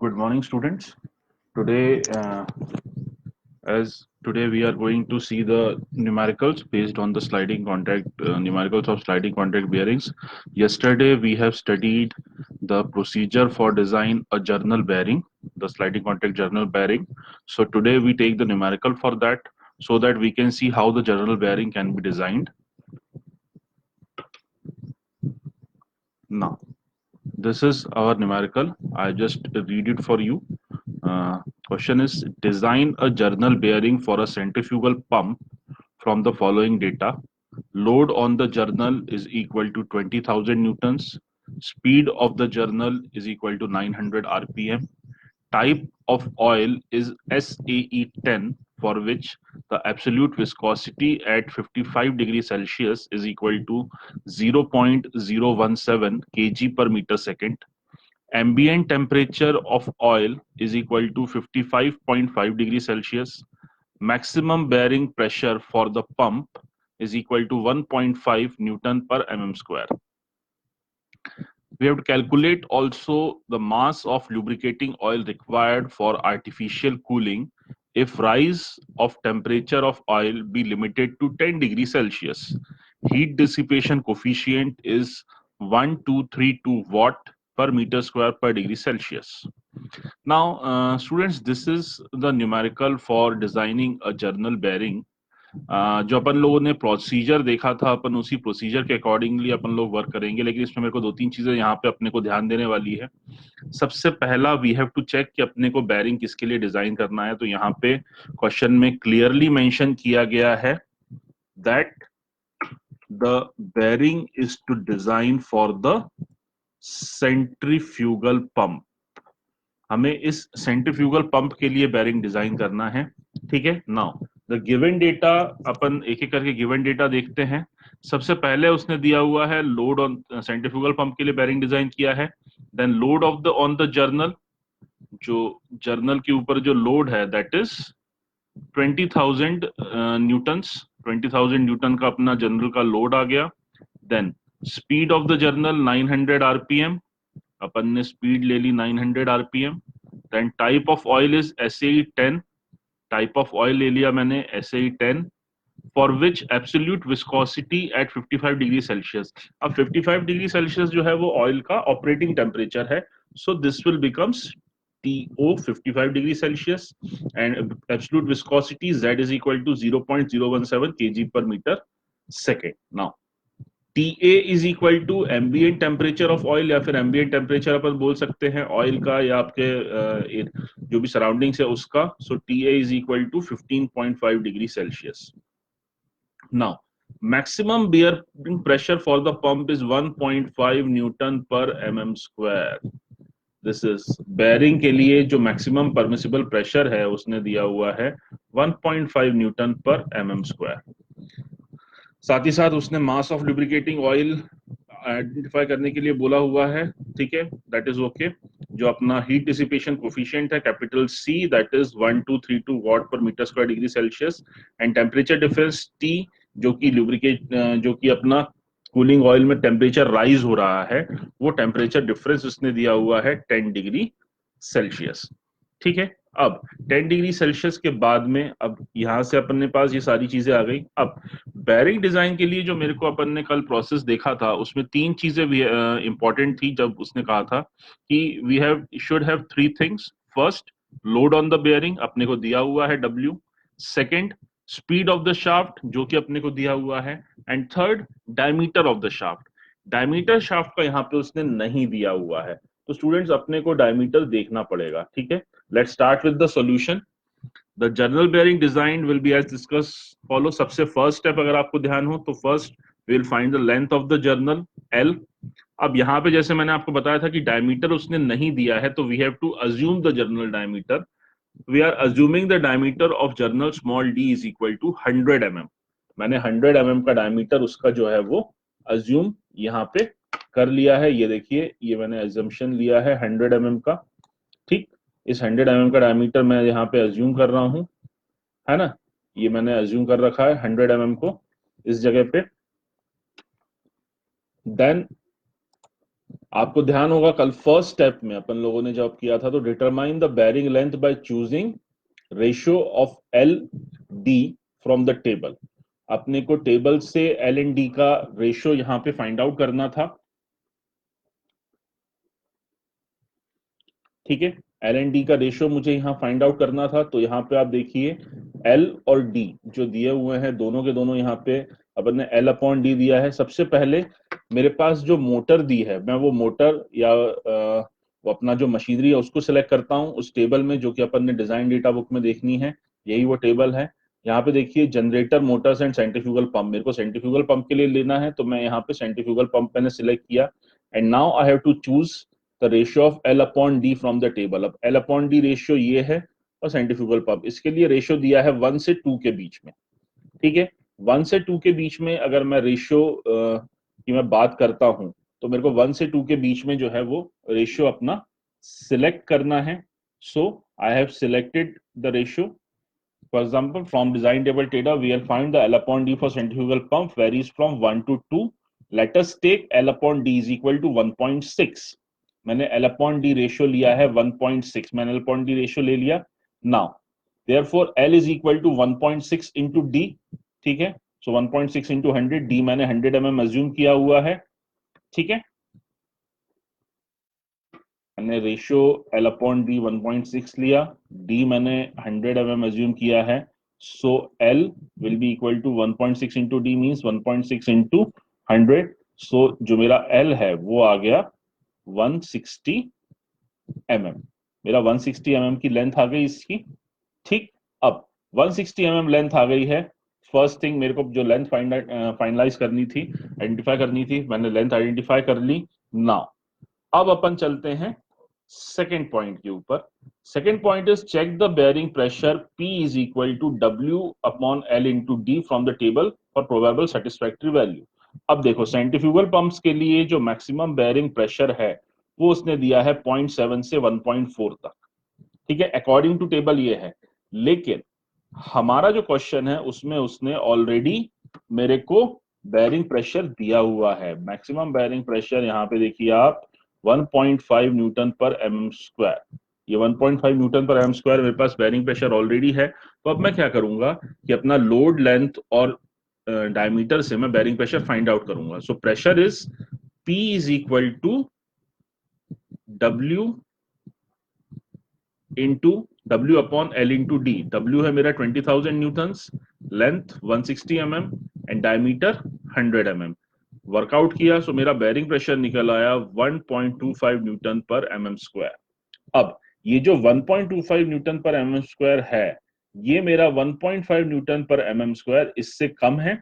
Good morning, students. Today, today we are going to see the numericals based on the sliding contact numericals of sliding contact bearings. Yesterday we have studied the procedure for design a journal bearing, the sliding contact journal bearing. So today we take the numerical for that so that we can see how the journal bearing can be designed. Now, this is our numerical. I just read it for you. Question is, design a journal bearing for a centrifugal pump from the following data. Load on the journal is equal to 20,000 newtons. Speed of the journal is equal to 900 rpm. Type of oil is SAE10, for which the absolute viscosity at 55 degrees Celsius is equal to 0.017 kg per meter second. Ambient temperature of oil is equal to 55.5 degrees Celsius. Maximum bearing pressure for the pump is equal to 1.5 Newton per mm square. We have to calculate also the mass of lubricating oil required for artificial cooling if rise of temperature of oil be limited to 10 degrees Celsius. Heat dissipation coefficient is 1232 watt per meter square per degree Celsius. Now, students, this is the numerical for designing a journal bearing. जो अपन लोगों ने procedure देखा था, अपन उसी procedure के accordingly अपन लोग work करेंगे, लेकिन इसमें मेरे को दो तीन चीजें यहाँ पे अपने को ध्यान देने वाली है. सबसे पहला, वी हैव टू चेक कि अपने को बेयरिंग किसके लिए डिजाइन करना है. तो यहाँ पे क्वेश्चन में क्लियरली मेंशन किया गया है that the bearing is to design for the centrifugal pump. हमें इस सेंट्रीफ्यूगल पंप के लिए बेयरिंग डिजाइन करना है. ठीक है. नाउ द गिवन डेटा, अपन एक एक करके गिवन डेटा देखते हैं. सबसे पहले उसने दिया हुआ है लोड ऑन सेंट्रीफ्यूगल पंप के लिए बेयरिंग डिजाइन किया है. Then load of the on the journal, जो जर्नल के ऊपर जो लोड है दैट इज 20,000 न्यूटन्स. 20,000 न्यूटन का अपना जर्नल का लोड आ गया. Then speed of the journal 900 RPM, अपन ने स्पीड ले ली 900 RPM. Then type of oil is SAE10, type of oil ले लिया मैंने SAE10, for which absolute viscosity at 55 degree Celsius. अब 55 डिग्री सेल्सियस जो है वो ऑयल का ऑपरेटिंग टेम्परेचर है. So this will becomes TO 55 degree Celsius and absolute viscosity Z is equal to 0.017 kg per meter second. Now TA is equal to ambient temperature of oil, या फिर ambient temperature अपन बोल सकते हैं oil का या आपके जो भी सराउंडिंग्स है उसका. सो TA is equal to 15.5 degree Celsius. Now maximum bearing pressure for the pump is 1.5 Newton per mm square. This is bearing के लिए जो मैक्सिमम परमिसिबल प्रेशर है उसने दिया हुआ है 1.5 न्यूटन पर mm स्क्वायर. साथ ही साथ उसने mass of lubricating oil identify करने के लिए बोला हुआ है. ठीक है, दैट इज ओके. जो अपना हीट डिसिपेशन कोफिशिएंट है capital C, that is 1232 watt per metre square degree Celsius. And temperature difference T, जो कि अपना कूलिंग ऑयल में टेम्परेचर राइज हो रहा है, वो टेम्परेचर डिफरेंस उसने दिया हुआ है 10 डिग्री सेल्सियस. ठीक है. अब 10 डिग्री सेल्सियस के बाद में अब यहां से अपन ने पास ये सारी चीजें आ गई. अब बेयरिंग डिजाइन के लिए जो मेरे को अपन ने कल प्रोसेस देखा था उसमें तीन चीजें इंपॉर्टेंट थी. जब उसने कहा था कि we have should have three things. First, load on the bearing, अपने को दिया हुआ है W. Second, speed of the shaft, जो कि अपने को दिया हुआ है. And third, diameter of the shaft. Diameter shaft का यहाँ पे उसने नहीं दिया हुआ है, तो स्टूडेंट्स अपने को डायमीटर देखना पड़ेगा. ठीक है. Let's start with the solution. The journal bearing design will be as discuss follow. सबसे फर्स्ट स्टेप अगर आपको ध्यान हो तो first we will find the length of the journal L. अब यहाँ पे जैसे मैंने आपको बताया था कि डायमीटर उसने नहीं दिया है, तो we have to assume the journal diameter. We are assuming the diameter of journal small d is equal to 100 mm. मैंने 100 mm का डायमीटर उसका जो है वो अज्यूम यहाँ पे कर लिया है. ये देखिए, ये मैंने assumption लिया है 100 mm का. ठीक, इस 100 mm का डायमीटर मैं यहाँ पे अज्यूम कर रहा हूँ, है ना. ये मैंने अज्यूम कर रखा है 100 mm को इस जगह पे. देन आपको ध्यान होगा कल फर्स्ट स्टेप में अपन लोगों ने जब किया था तो determine the bearing length by choosing ratio of L D from the table. अपने को टेबल से एल एंड डी का रेशियो यहां पे फाइंड आउट करना था, ठीक है। एल एंड डी का रेशियो मुझे यहाँ फाइंड आउट करना था, तो यहाँ पे आप देखिए एल और डी जो दिए हुए हैं दोनों के दोनों यहाँ पे अपन ने एल अपॉन डी दिया है। सबसे पहले मेरे पास जो मोटर दी है, मैं वो मोटर या वो अपना जो मशीनरी है उसको सिलेक्ट करता हूँ उस टेबल में जो कि अपन ने डिजाइन डेटा बुक में देखनी है। यही वो टेबल है। यहाँ पे देखिए generator Motors and centrifugal pump, मेरे को सेंट्रीफ्यूगल पंप के लिए लेना है तो मैं यहाँ पे सेंट्रीफ्यूगल पंप मैंने सिलेक्ट किया। And now I have to choose the ratio of L upon D from the table. अब एल अपॉन डी रेशियो ये है और सेंट्रीफ्यूगल पंप इसके लिए रेशियो दिया है 1 से 2 के बीच में, ठीक है। 1 से 2 के बीच में अगर मैं रेशियो की मैं बात करता हूं तो मेरे को 1 से 2 के बीच में जो है वो रेशियो अपना सिलेक्ट करना है। So I have selected the ratio. For example, from design table data, we will find the L upon D for centrifugal pump varies from 1 to 2. Let us take L upon D is equal to 1.6. मैंने L upon D ratio लिया है 1.6, मैंने L upon D ratio ले लिया। Now, therefore L is equal to 1.6 into D, ठीक है। So 1.6 into 100, D मैंने 100 mm assume किया हुआ है, ठीक है। मैंने रेशियो एल अपॉन डी 1.6 लिया, डी मैंने 100 mm अज्यूम किया है। So L will be equal to 1.6 into D means 1.6 into 100। So जो मेरा एल है वो आ गया 160 mm। मेरा 160 mm की लेंथ आ गई इसकी, ठीक। अब 160 mm लेंथ आ गई है। फर्स्ट थिंग मेरे को जो लेंथ फाइनलाइज करनी थी, आइडेंटिफाई करनी थी, मैंने लेंथ आइडेंटिफाई कर ली। नाउ अब अपन चलते हैं सेकेंड पॉइंट के ऊपर। Second point is check the bearing pressure P is equal to W upon L into D from the table for probable satisfactory value. अब देखो सेंट्रीफ्यूगल पंप्स के लिए जो मैक्सिमम बेयरिंग प्रेशर है वो उसने दिया है 0.7 से 1.4 तक, ठीक है, अकॉर्डिंग टू टेबल ये है। लेकिन हमारा जो क्वेश्चन है उसमें उसने ऑलरेडी मेरे को बेयरिंग प्रेशर दिया हुआ है। मैक्सिमम बेयरिंग प्रेशर यहाँ पे देखिए आप 1.5 न्यूटन पर एम स्क्वायर। ये 1.5 न्यूटन पर एम स्क्वायर मेरे पास बेयरिंग प्रेशर ऑलरेडी है। तो अब मैं क्या करूंगा कि अपना लोड लेंथ और डायमीटर से मैं बेयरिंग प्रेशर फाइंड आउट करूंगा। So pressure is P is equal to W into W upon L into D. W है मेरा 20,000 newtons, length 160 mm and diameter 100 mm। Workout किया सो मेरा बेयरिंग प्रेशर निकल आया 1.25 न्यूटन पर mm स्क्वायर। अब ये जो 1.25 न्यूटन पर mm स्क्वायर ये मेरा 1.5 न्यूटन पर mm स्क्वायर इससे कम है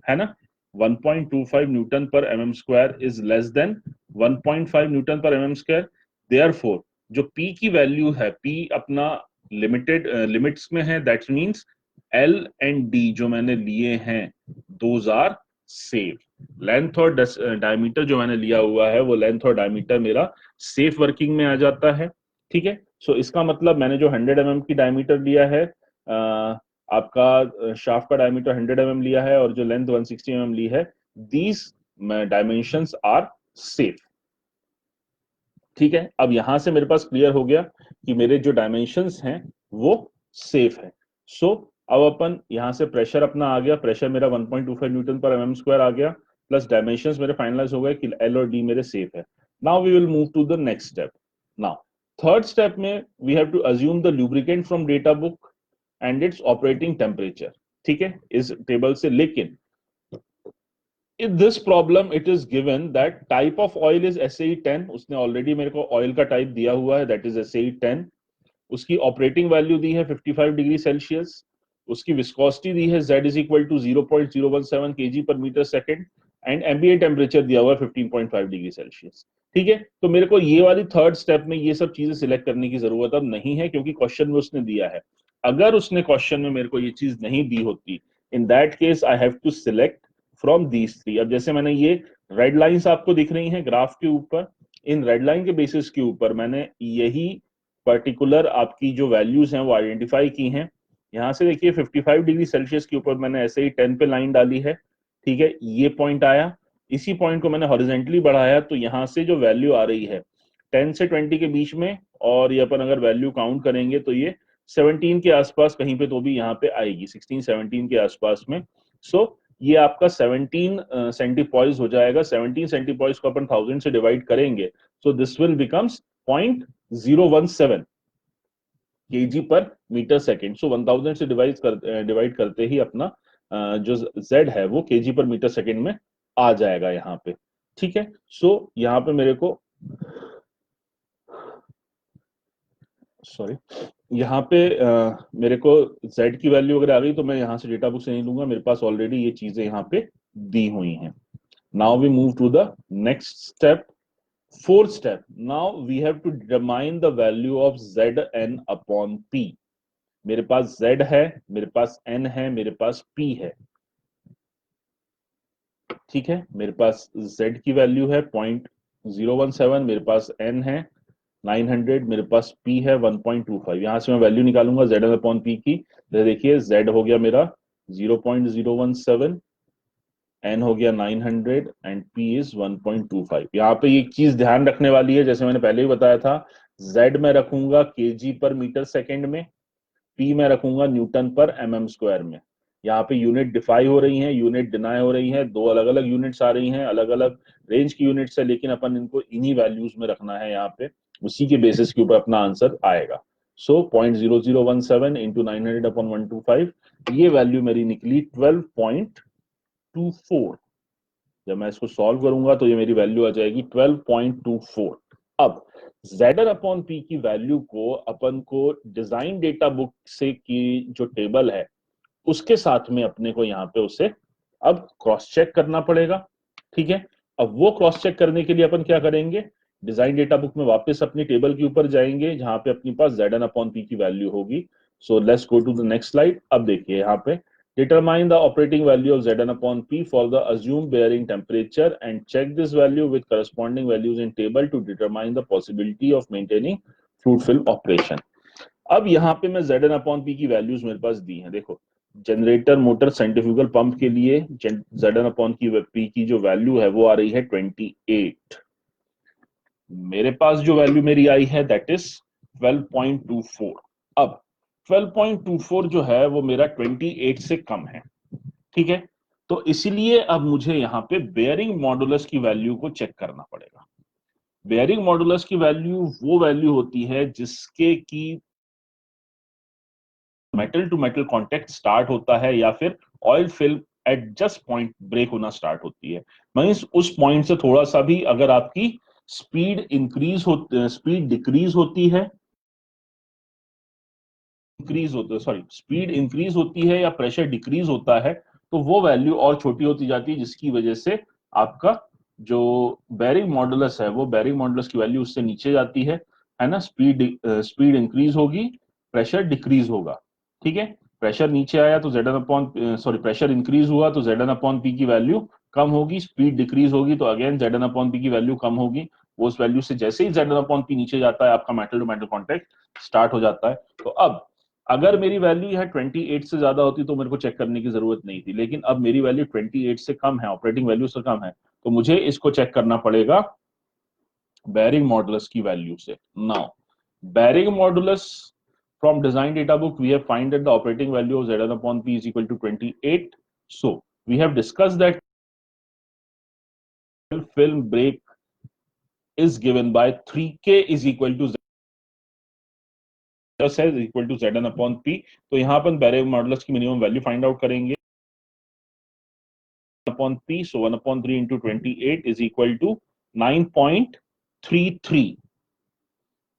ना। 1.25 न्यूटन पर mm square is less than 1.5 Newton पर mm स्क्वायर। देयरफॉर जो P की वैल्यू है, P अपना लिमिटेड लिमिट्स में है, that means L and D जो मैंने लिए हैं दोज आर सेफ। लेंथ और डायमीटर जो मैंने लिया हुआ है वो लेंथ और डायमीटर मेरा सेफ वर्किंग में आ जाता है, ठीक है। सो इसका मतलब मैंने जो 100 mm की डायमीटर लिया है, आपका शाफ्ट का डायमीटर 100 mm लिया है और जो लेंथ 160 mm ली है, दीज डायमेंशंस आर सेफ, ठीक है। अब यहां से मेरे पास क्लियर हो गया कि मेरे जो डायमेंशंस हैं वो सेफ है। सो अब अपन यहां से प्रेशर अपना आ गया, प्रेशर मेरा 1.25 न्यूटन पर mm स्क्वायर आ गया, प्लस डायमेंशंस मेरे फाइनलाइज हो गए कि L और D मेरे सेफ है। Now we will move to the next step. Now third step में we have to assume the lubricant from data book and its operating temperature, ठीक है, इस टेबल से। लेकिन in this problem it is given that type of oil is SAE10। उसने already मेरे को oil का टाइप दिया हुआ है, दैट इज SAE10। उसकी ऑपरेटिंग वैल्यू दी है 55 डिग्री सेल्सियस। उसकी विस्कोसिटी दी है Z is equal to 0.017 kg per metre second and ambient temperature दिया हुआ है 15.5 डिग्री सेल्सियस, ठीक है। तो मेरे को ये वाली थर्ड स्टेप में ये सब चीजें सिलेक्ट करने की जरूरत अब नहीं है क्योंकि क्वेश्चन में उसने दिया है। अगर उसने क्वेश्चन में मेरे को ये चीज नहीं दी होती, in that case I have to select from these three. अब जैसे मैंने ये रेड लाइंस आपको दिख रही हैं ग्राफ के ऊपर, इन रेड लाइन के बेसिस के ऊपर मैंने यही पर्टिकुलर आपकी जो वैल्यूज हैं वो आइडेंटिफाई की हैं। यहाँ से देखिए 55 डिग्री सेल्सियस के ऊपर मैंने ऐसे ही 10 पे लाइन डाली है, ठीक है, ये पॉइंट आया। इसी पॉइंट को मैंने हॉरिजेंटली बढ़ाया, तो यहाँ से जो वैल्यू आ रही है 10 से 20 के बीच में, और ये अपन अगर वैल्यू काउंट करेंगे तो ये 17 के आसपास कहीं पे तो भी यहाँ पे आएगी, 16 17 के आसपास में। सो ये आपका 17 सेंटीपॉइज हो जाएगा। 17 सेंटीपॉइज को अपन 1000 से डिवाइड करेंगे, so this will becomes 0.017 KG पर मीटर सेकेंड। सो 1000 से डिवाइड करते ही अपना जो z है वो केजी पर मीटर सेकेंड में आ जाएगा यहाँ पे। ठीक है, सो यहाँ पे मेरे को यहाँ पे मेरे को z की वैल्यू अगर आ गई तो मैं यहाँ से डेटा बुक से नहीं लूंगा, मेरे पास ऑलरेडी ये चीजें यहाँ पे दी हुई हैं। Now we move to the next step, fourth step. Now we have to determine the value of zn upon p। मेरे पास z है, मेरे पास n है, मेरे पास p है। ठीक है, मेरे पास z की वैल्यू है 0.017, मेरे पास n है 900, मेरे पास p है 1.25। यहां से मैं वैल्यू निकालूंगा zn अपॉन p की। देखिए z हो गया मेरा 0.017, n हो गया 900 एंड p इज 1.25। यहाँ पे एक चीज ध्यान रखने वाली है, जैसे मैंने पहले ही बताया था, z में रखूंगा केजी पर मीटर सेकेंड में, p में रखूंगा न्यूटन पर mm स्क्वायर में। यहाँ पे यूनिट डिफाई हो रही हैं, यूनिट डिनाई हो रही हैं, दो अलग अलग यूनिट्स आ रही हैं, अलग अलग रेंज की यूनिट्स है, लेकिन अपन इनको इन्हीं वैल्यूज में रखना है यहाँ पे, उसी के बेसिस के ऊपर अपना आंसर आएगा। सो 0.0017 इंटू 900 अपॉन 125, ये वैल्यू मेरी निकली 12.24। जब मैं इसको सॉल्व करूंगा तो ये मेरी वैल्यू आ जाएगी 12.24। अब Zn अपॉन पी की वैल्यू को अपन को डिजाइन डेटा बुक से की जो टेबल है उसके साथ में अपने को यहाँ पे उसे अब क्रॉस चेक करना पड़ेगा। ठीक है, अब वो क्रॉस चेक करने के लिए अपन क्या करेंगे, डिजाइन डेटा बुक में वापस अपनी टेबल के ऊपर जाएंगे जहां पे अपने पास Zn अपॉन पी की वैल्यू होगी। So let's go to the next slide. अब देखिए यहाँ पे determine the operating value of Zn upon P for the assumed bearing temperature and check this value with corresponding values in table to determine the possibility of maintaining fluid fill operation। अब यहाँ पे मैं Zn upon P की values मेरे पास दी हैं। देखो, generator motor centrifugal pump के लिए Zn अपॉन की P की जो वैल्यू है वो आ रही है 28। मेरे पास जो वैल्यू मेरी आई है दैट इज 12.24। अब 12.24 जो है वो मेरा 28 से कम है। ठीक है, तो इसीलिए अब मुझे यहाँ पे बेयरिंग मॉडुलस की वैल्यू को चेक करना पड़ेगा। बेयरिंग मॉडुलस की वैल्यू वो वैल्यू होती है जिसके की metal to metal contact start होता है या फिर oil film at just point break होना स्टार्ट होती है। मींस उस पॉइंट से थोड़ा सा भी अगर आपकी स्पीड इंक्रीज होती, स्पीड डिक्रीज होती है, स्पीड इंक्रीज होती है या प्रेशर डिक्रीज होता है, तो वो वैल्यू और छोटी होती जाती है, जिसकी वजह से आपका जो बेयरिंग मॉडुलस है वो बेयरिंग मॉडुलस की वैल्यू उससे नीचे जाती है ना। स्पीड इंक्रीज होगी, प्रेशर डिक्रीज होगा। ठीक है, प्रेशर नीचे आया तो प्रेशर इंक्रीज हुआ तो Zn अपॉन पी की वैल्यू कम होगी, स्पीड डिक्रीज होगी तो अगेन Zn अपॉन पी की वैल्यू कम होगी। वो उस वैल्यू से जैसे ही Zn अपॉन पी नीचे जाता है आपका metal to metal contact start हो जाता है। तो अब अगर मेरी वैल्यू यह 28 से ज्यादा होती तो मेरे को चेक करने की जरूरत नहीं थी, लेकिन अब मेरी वैल्यू 28 से कम है, ऑपरेटिंग वैल्यू से कम है, तो मुझे इसको चेक करना पड़ेगा बेयरिंग मॉडुलस की वैल्यू से। Now bearing modulus from design data book we have find that the operating value of Zn upon P is equal to 28. So we have discussed that film break is given by 3K is equal to is equal to Zn upon P। तो यहाँ पर bearing modulus की minimum value find out करेंगे upon P, so 1 upon 3 into 28 is equal to 9.33।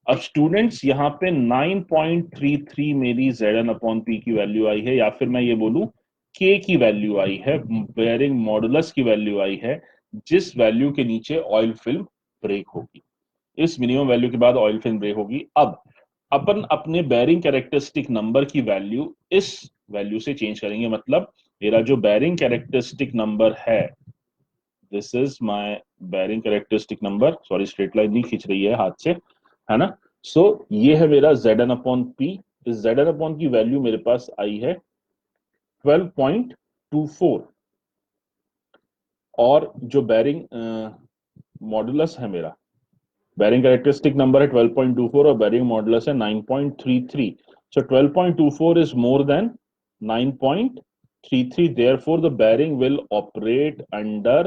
अब students यहाँ पे 9.33 मेरी Zn upon P की वैल्यू आई है, या फिर मैं ये बोलूं K की वैल्यू आई है, बेयरिंग मॉडुलस की वैल्यू आई है, जिस वैल्यू के नीचे ऑयल फिल्म ब्रेक होगी। इस मिनिमम वैल्यू के बाद ऑयल फिल्म ब्रेक होगी। अब अपन अपने बेयरिंग कैरेक्टरिस्टिक नंबर की वैल्यू इस वैल्यू से चेंज करेंगे। मतलब मेरा जो बेयरिंग कैरेक्टरिस्टिक नंबर है, this is my bearing characteristic number, sorry straight line नहीं खींच रही है हाथ से, है ना। सो ये है मेरा Zn अपॉन P। इस Zn अपॉन की वैल्यू मेरे पास आई है 12.24। और जो बेरिंग मॉडुलस है मेरा, बेरिंग कैरेक्टरिस्टिक नंबर है 12.24 और बेरिंग मॉडुलस है 9.33. सो 12.24 is more than 9.33, therefore the bearing will operate under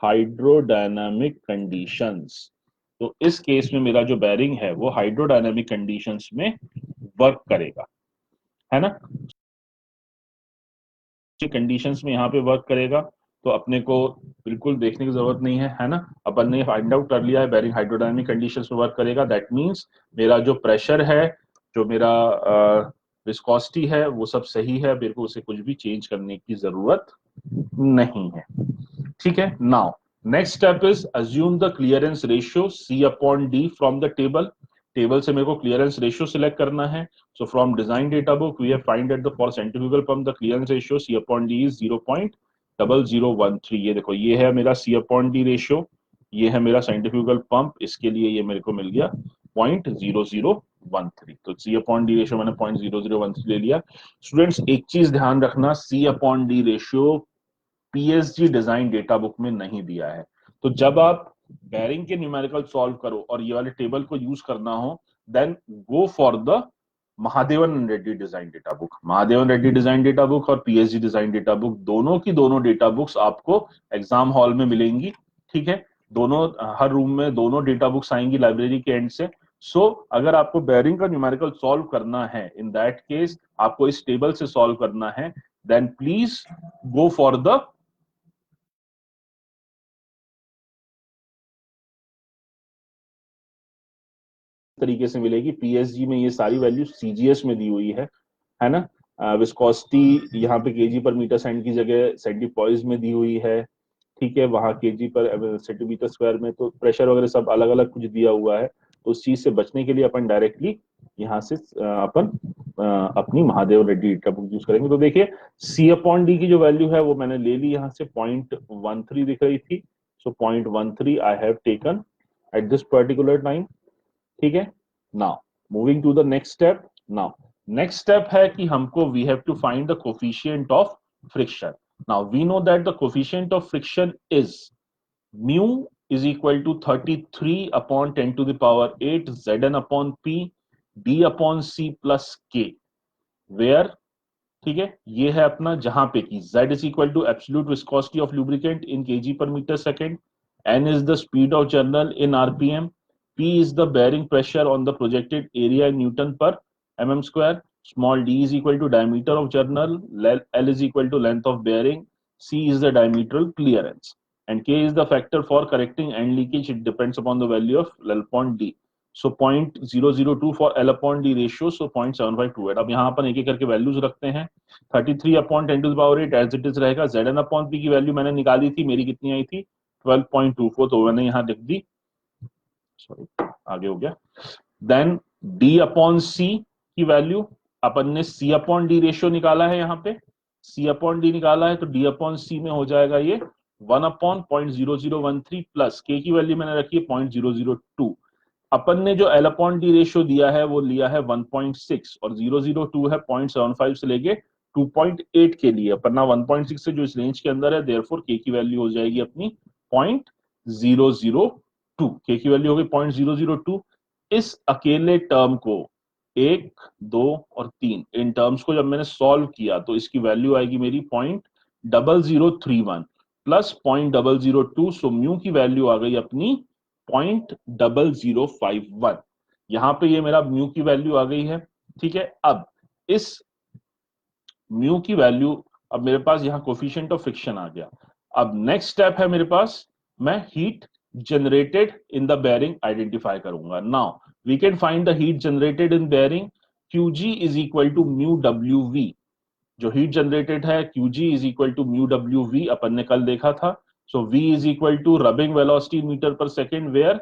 hydrodynamic conditions. तो इस केस में मेरा जो बेरिंग है वो हाइड्रोडायनामिक कंडीशंस में वर्क करेगा, है ना. कंडीशंस में यहाँ पे वर्क करेगा, तो अपने को बिल्कुल देखने की जरूरत नहीं है ना. अपन ने फाइंड आउट कर लिया है बेरिंग हाइड्रोडायनामिक कंडीशंस में वर्क करेगा. दैट मींस मेरा जो प्रेशर है, जो मेरा विस्कोसिटी है, वो सब सही है, मेरे को उसे कुछ भी चेंज करने की जरूरत नहीं है. ठीक है. Now next step is assume the clearance ratio C upon D from the table. Table से मेरे को क्लियरेंस रेशियो सिलेक्ट करना है. So from design data book, we have find that the for centrifugal pump the clearance ratio C upon D is 0.0013. ये देखो, ये है मेरा C upon D रेशियो, ये है मेरा सेंट्रीफ्यूगल पंप, इसके लिए ये मेरे को मिल गया 0.0013. तो C upon D रेशियो मैंने 0.0013 ले लिया. स्टूडेंट्स एक चीज ध्यान रखना, C upon D ratio PSG design data book में नहीं दिया है. तो जब आप बेरिंग के न्यूमेरिकल सॉल्व करो और ये वाले टेबल को यूज करना हो, then go for the Mahadevan Reddy design data book. Mahadevan Reddy design data book और PSG डिजाइन डेटा बुक, दोनों की दोनों डेटा बुक्स आपको एग्जाम हॉल में मिलेंगी. ठीक है. दोनों, हर रूम में दोनों डेटा बुक्स आएंगी लाइब्रेरी के एंड से. सो अगर आपको बेरिंग का न्यूमेरिकल सॉल्व करना है, इन दैट केस आपको इस टेबल से सॉल्व करना है, then please go for the तरीके से मिलेगी. PSG में ये सारी वैल्यू CGS में दी हुई है ना. विस्कोसिटी यहाँ पे kg पर मीटर सेंट की जगह सेंटीपॉइज में दी हुई है. ठीक है. वहां kg पर सेंटीमीटर स्क्वायर में, तो प्रेशर वगैरह सब अलग अलग कुछ दिया हुआ है. तो उस चीज से बचने के लिए अपन डायरेक्टली यहाँ से अपन अपनी Mahadev Reddy data book use करेंगे. तो देखिए C अपॉन D की जो वैल्यू है वो मैंने ले ली यहाँ से, 0.13 दिख रही थी. So 0.13 I have taken at this particular time. ठीक है. Now moving to the next step. Now next step है कि हमको we have to find the coefficient of friction. Now we know that the coefficient of friction is mu is equal to 33 upon 10 to the power 8 Zn upon P D upon C plus K, where, ठीक है, ये है अपना जहां पे कि Z is equal to absolute viscosity of lubricant in kg per meter second, N is the speed of journal in RPM, P is the bearing pressure on the projected area in Newton per mm square, small d is equal to diameter of journal, L is equal to length of bearing, C is the diametral clearance, and K is the factor for correcting end leakage. It depends upon the value of L upon D. So 0.002 for L upon D ratio, so 0.7528. अब यहाँ अपन एक एक करके values रखते हैं. 33 upon 10 to the power 8 as it is रहेगा. Zn upon P की value मैंने निकाली थी, मेरी कितनी आई थी 12.24, तो मैंने यहाँ लिख दी, सॉरी आगे हो गया. देन D अपॉन C की वैल्यू, अपन ने C अपॉन D रेशियो निकाला है, यहाँ पे C अपॉन D निकाला है, तो D अपॉन C में हो जाएगा ये 1 अपॉन 0.0013 प्लस K की वैल्यू मैंने रखी है 0.002. अपन ने जो L अपॉन D रेशियो दिया है वो लिया है 1.6 और 002 है 0.75 से लेके 2.8 के लिए. अपन ना 1.6 से जो इस रेंज के अंदर है, देयरफॉर K की वैल्यू हो जाएगी अपनी 0.002. K की वैल्यू हो गई 0.002. इस अकेले टर्म को 1, 2 और 3 इन टर्म्स को जब मैंने सॉल्व किया तो इसकी वैल्यू आएगी मेरी 0.0031 प्लस 0.002. सो म्यू की वैल्यू आ गई अपनी 0.0051. यहां पे ये मेरा म्यू की वैल्यू आ गई है. ठीक है. अब इस म्यू की वैल्यू, अब मेरे पास यहाँ कोफिशिएंट ऑफ फ्रिक्शन आ गया. अब नेक्स्ट स्टेप है मेरे पास, मैं heat generated in the bearing identify करूंगा. Now we can find the heat generated in bearing. Qg is equal to mu WV. जो हीट जनरेटेड है Qg is equal to mu WV, अपन ने कल देखा था. So V is equal to rubbing velocity in meter per second, where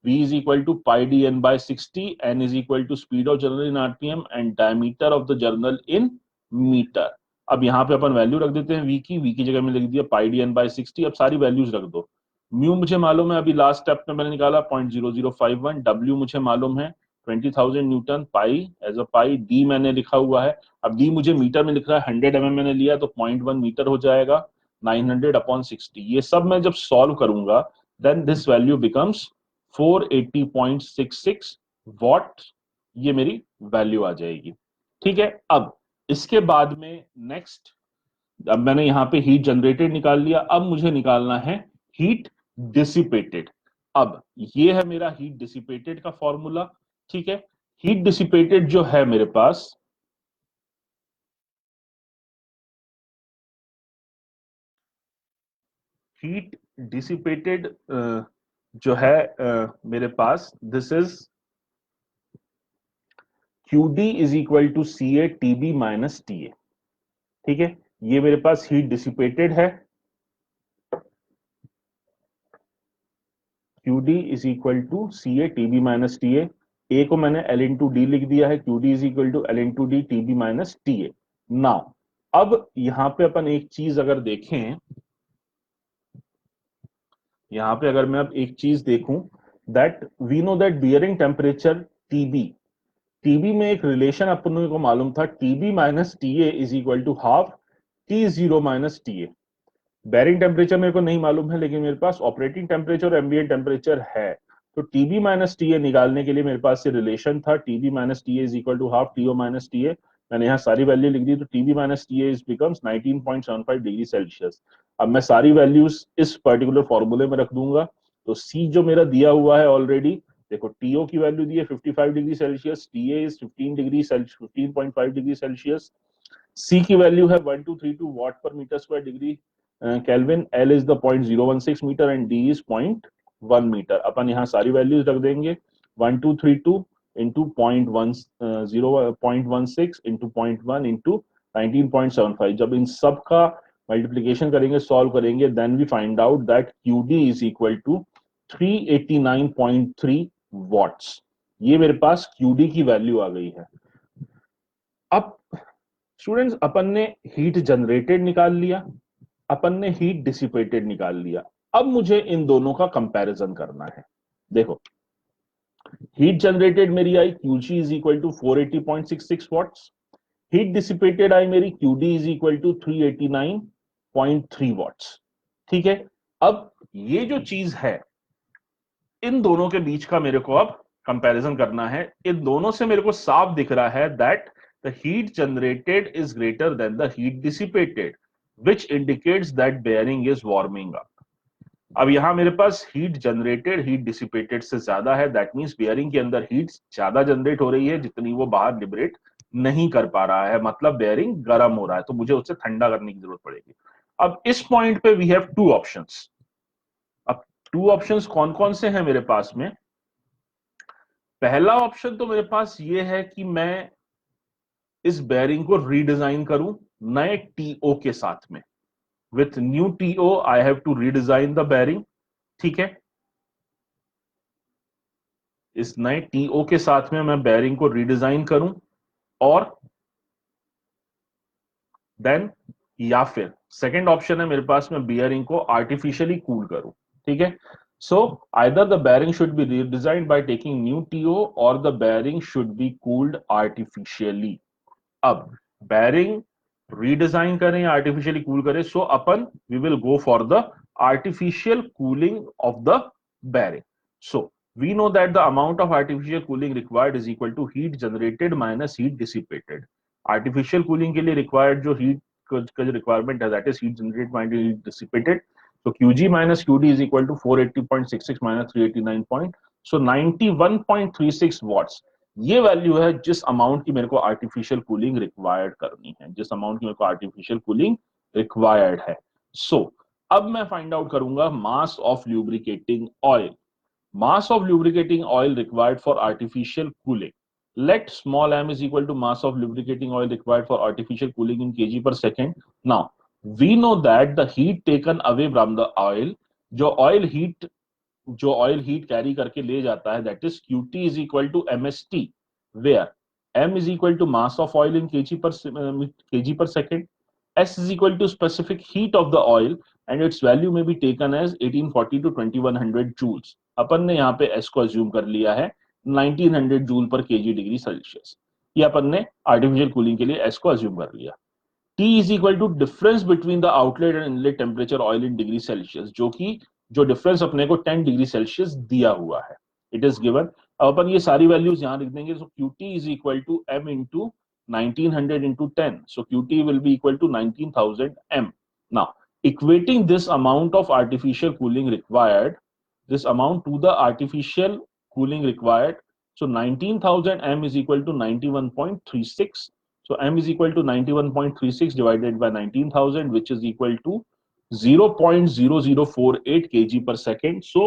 V is equal to pi dn by 60, N is equal to speed of journal in RPM and diameter of the journal in meter. अब यहाँ पे अपन value रख देते हैं V की जगह में लिख दिया pi dn by 60. अब सारी वैल्यूज रख दो. म्यू मुझे मालूम है, अभी लास्ट स्टेप में मैंने निकाला 0.0051. W मुझे मालूम है 20,000 newton, pi as a pi. D मैंने लिखा हुआ है. अब D मुझे मीटर में लिख रहा है, 100 mm मैंने लिया तो 0.1 मीटर हो जाएगा. 900/60, ये सब मैं जब सॉल्व करूंगा then this value becomes 480.66 watt, ये मेरी वैल्यू आ जाएगी। ठीक है, अब इसके बाद में नेक्स्ट, अब मैंने यहां पे हीट जनरेटेड निकाल लिया, अब मुझे निकालना है हीट डिसिपेटेड। अब ये है मेरा हीट डिसिपेटेड का फॉर्मूला। ठीक है, हीट डिसिपेटेड जो है मेरे पास, हीट डिसिपेटेड जो है मेरे पास, this is QD is equal to CA TB minus TA। ठीक है, ये मेरे पास हीट डिसिपेटेड है, QD is equal to CA TB minus TA। A को मैंने L इंटू डी लिख दिया है, QD is equal to L into D TB minus TA। Now अब यहां पे अपन एक चीज अगर देखें, यहां पे अगर मैं अब एक चीज देखूं, that we know that bearing temperature TB में एक रिलेशन अपन को मालूम था, TB minus TA is equal to half T0 minus TA। Bearing temperature मेरे को नहीं मालूम है, लेकिन मेरे पास ऑपरेटिंग टेम्परेचर और एम्बिएंट टेम्परेचर है, तो TB माइनस TA निकालने के लिए मेरे पास ये रिलेशन था, TB minus TA is equal to half TO minus TA। मैंने यहाँ सारी वैल्यू लिख दी, तो TB minus TA is becomes 19.75 degree Celsius. अब मैं सारी वैल्यूज इस पर्टिकुलर फॉर्मूले में रख दूंगा, तो C जो मेरा दिया हुआ है ऑलरेडी, देखो TO की वैल्यू दी है 55 degree Celsius, TA is 15.5 degree Celsius, C की वैल्यू है 1232 वॉट पर metre square degree kelvin, L is the 0.016 metre and D is 0.1 metre. अपन यहाँ सारी वैल्यूज रख देंगे, 1232 इंटू 0.16 इंटू 0.1 इंटू 19.75। जब इन सब का मल्टीप्लीकेशन करेंगे, सॉल्व करेंगे, then we find out that QD is equal to 389.3 watts. ये मेरे पास QD की वैल्यू आ गई है। अब स्टूडेंट्स, अपन ने हीट जनरेटेड निकाल लिया, अपन ने हीट डिसिपेटेड निकाल लिया, अब मुझे इन दोनों का कंपैरिजन करना है। देखो, हीट जनरेटेड मेरी आई QG is equal to 480.66 watts, heat dissipated आई मेरी QD is equal to 389.3 watts. ठीक है, अब ये जो चीज है, इन दोनों के बीच का मेरे को अब कंपैरिजन करना है। इन दोनों से मेरे को साफ दिख रहा है that the heat generated is greater than the heat dissipated, which indicates that bearing is warming up. अब यहां मेरे पास हीट जनरेटेड हीट डिसिपेटेड से ज्यादा है, दैट मींस बेयरिंग के अंदर हीट ज्यादा जनरेट हो रही है जितनी वो बाहर लिबरेट नहीं कर पा रहा है, मतलब बेयरिंग गर्म हो रहा है, तो मुझे उसे ठंडा करने की जरूरत पड़ेगी। अब इस पॉइंट पे वी हैव टू ऑप्शंस। अब टू ऑप्शंस कौन कौन से हैं मेरे पास में? पहला ऑप्शन तो मेरे पास ये है कि मैं इस बेयरिंग को रीडिजाइन करूं नए टीओ के साथ में। With new TO I have to redesign the bearing. ठीक है, इस नए टीओ के साथ में मैं बेयरिंग को रीडिजाइन करूं, और देन या फिर सेकेंड ऑप्शन है मेरे पास, में बेयरिंग को आर्टिफिशियली कूल करूं। ठीक है, so either the bearing should be redesigned by taking new TO or the bearing should be cooled artificially. अब बेयरिंग रीडिजाइन करें या आर्टिफिशियली कूल करें, सो अपन we will go for the artificial cooling of the bearing. So we know that the amount of artificial cooling required is equal to heat generated minus heat dissipated. artificial cooling के लिए required जो heat का जो requirement है, that is heat generated minus heat dissipated. So QG minus QD is equal to 480.66 minus 389. So 91.36 watts. ये value है जिस amount की मेरे को आर्टिफिशियल कूलिंग रिक्वायर्ड करनी है, जिस अमाउंट की मेरे को आर्टिफिशियल कूलिंग रिक्वायर्ड है। सो अब मैं फाइंड आउट करूंगा mass of lubricating oil. Mass of lubricating oil required for artificial cooling. Let small m is equal to mass of lubricating oil required for artificial cooling in kg per second. Now, we know that the heat taken away from the oil, जो oil heat carry करके ले जाता है, that is Qt is equal to MST, where m is equal to mass of oil in kg per second, S is equal to specific heat of the oil, and its value may be taken as 1840 to 2100 joules. अपन ने यहाँ पे S को assume कर लिया है 1900 joule पर KG degree Celsius. ये अपन ने आर्टिफिशियल कूलिंग के लिए S को अज्यूम कर लिया। T is equal to difference between the outlet and inlet temperature oil in degree Celsius, जो डिफरेंस अपने को 10 डिग्री सेल्सियस दिया हुआ है, इट इज गिवन। अब अपन ये सारी वैल्यूज यहां लिख देंगे। So Q T is equal to M into 1900 into 10, so qt will be equal to 19,000 m. Now equating this amount of artificial cooling required, this amount to the artificial cooling required, so 19,000 m is equal to 91.36. So m is equal to 91.36 divided by 19,000, which is equal to 0.0048 kg per second. So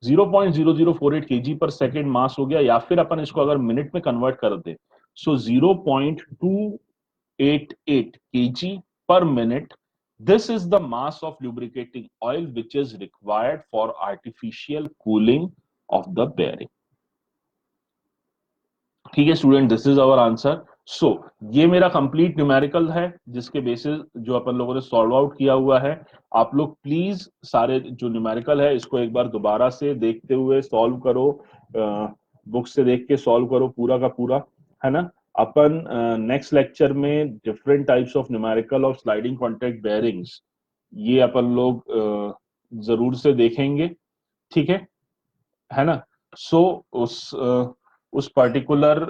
0.0048 kg per second मास हो गया, या फिर अपन इसको अगर minute में convert कर दे, so 0.288 kg per minute. This is the mass of lubricating oil which is required for artificial cooling of the bearing. ठीक है student, this is our answer. So ये मेरा कंप्लीट न्यूमेरिकल है जिसके बेसिस जो अपन लोगों ने सॉल्व आउट किया हुआ है। आप लोग प्लीज सारे जो न्यूमेरिकल है इसको एक बार दोबारा से देखते हुए सॉल्व करो, बुक से देख के सॉल्व करो पूरा का पूरा, है ना। अपन नेक्स्ट लेक्चर में different types of numerical of sliding contact bearings ये अपन लोग जरूर से देखेंगे, ठीक है ना। सो उस पर्टिकुलर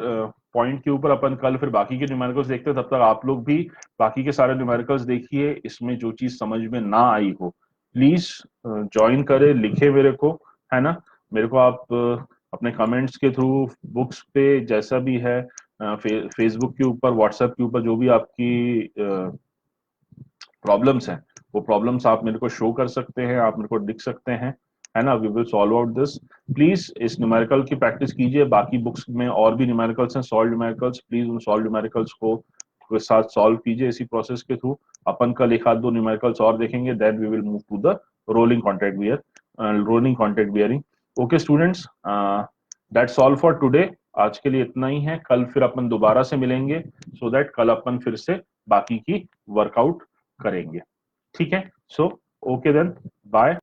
पॉइंट के ऊपर अपन कल फिर बाकी के न्यूमेरिकल्स देखते हैं। तब तक आप लोग भी बाकी के सारे न्यूमेरिकल्स देखिए, इसमें जो चीज समझ में ना आई हो प्लीज ज्वाइन करे, लिखे मेरे को, है ना। मेरे को आप अपने कमेंट्स के थ्रू, बुक्स पे, जैसा भी है, फेसबुक के ऊपर, व्हाट्सएप के ऊपर, जो भी आपकी प्रॉब्लम्स हैं वो प्रॉब्लम्स आप मेरे को शो कर सकते हैं, आप मेरे को लिख सकते हैं, है ना। We will solve out this. Please इस न्यूमेरिकल की प्रैक्टिस कीजिए। बाकी बुक्स में और भी न्यूमेरिकल्स हैं, सॉल्व न्यूमेरिकल्स, प्लीज उन सॉल्व न्यूमेरिकल्स को के साथ सॉल्व कीजिए इसी प्रोसेस के थ्रू। अपन कल एक आध दो न्यूमेरिकल्स और देखेंगे, then we will move to the rolling contact bearing. Okay students, that's all for today. आज के लिए इतना ही है, कल फिर अपन दोबारा से मिलेंगे सो दैट कल अपन फिर से बाकी की वर्कआउट करेंगे, ठीक है। So okay then, bye.